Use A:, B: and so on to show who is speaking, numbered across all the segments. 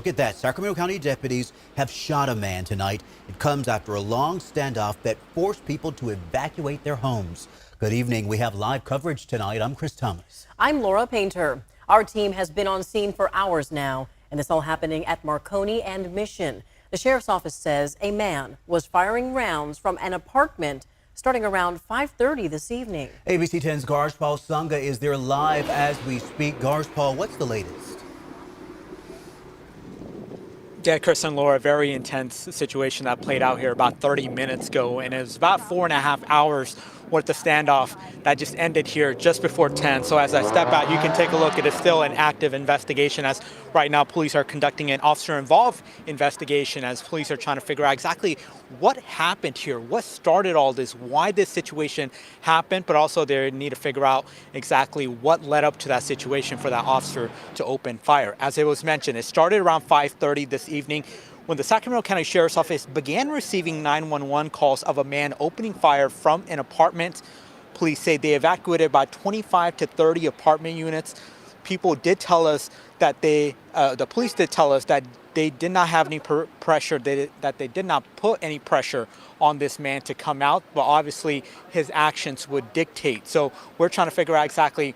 A: Look at that. Sacramento County deputies have shot a man tonight. It comes after a long standoff that forced people to evacuate their homes. Good evening. We have live coverage tonight. I'm Chris Thomas.
B: I'm Laura Painter. Our team has been on scene for hours now, and it's all happening at Marconi and Mission. The sheriff's office says a man was firing rounds from an apartment starting around 5:30 this evening.
A: ABC 10's Garshpal Sangha is there live as we speak. Garshpal, what's the latest?
C: Yeah, Chris and Laura, very intense situation that played out here about 30 minutes ago, and it was about 4.5 hours worth of standoff that just ended here just before 10. So as I step out, you can take a look. It is still an active investigation, as right now police are conducting an officer-involved investigation as police are trying to figure out exactly what happened here, what started all this, why this situation happened, but also they need to figure out exactly what led up to that situation for that officer to open fire. As it was mentioned, it started around 5:30 this evening when the Sacramento County Sheriff's Office began receiving 911 calls of a man opening fire from an apartment. Police say they evacuated about 25 to 30 apartment units. People did tell us that the police did tell us that they did not have any pressure, that they did not put any pressure on this man to come out, but obviously his actions would dictate. So we're trying to figure out exactly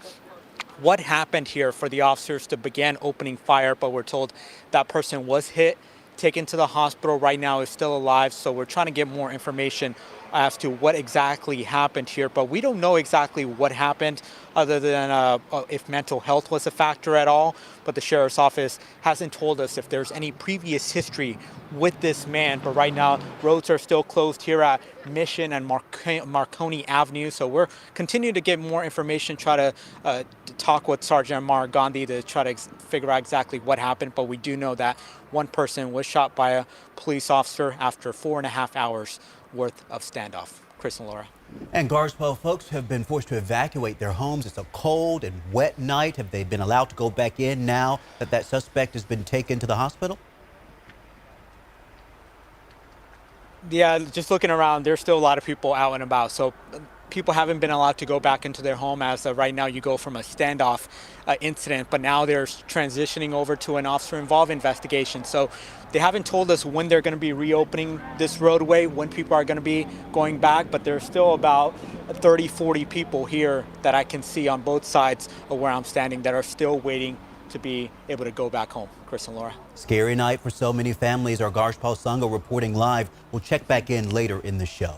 C: what happened here for the officers to begin opening fire, but we're told that person was hit, taken to the hospital, right now is still alive. So we're trying to get more information as to what exactly happened here, but we don't know exactly what happened other than if mental health was a factor at all. But the sheriff's office hasn't told us if there's any previous history with this man. But right now, roads are still closed here at Mission and Marconi Avenue. So we're continuing to get more information, try to talk with Sergeant Amar Gandhi to try to figure out exactly what happened. But we do know that one person was shot by a police officer after 4.5 hours worth of standoff. Chris and Laura.
A: And Garshpal, folks have been forced to evacuate their homes. It's a cold and wet night. Have they been allowed to go back in now that that suspect has been taken to the hospital?
C: Yeah, just looking around, there's still a lot of people out and about. So people haven't been allowed to go back into their home as of right now. You go from a standoff incident, but now they're transitioning over to an officer-involved investigation. So they haven't told us when they're going to be reopening this roadway, when people are going to be going back, but there's still about 30, 40 people here that I can see on both sides of where I'm standing that are still waiting to be able to go back home. Chris and Laura.
A: Scary night for so many families. Our Garshpal Sangha reporting live. We'll check back in later in the show.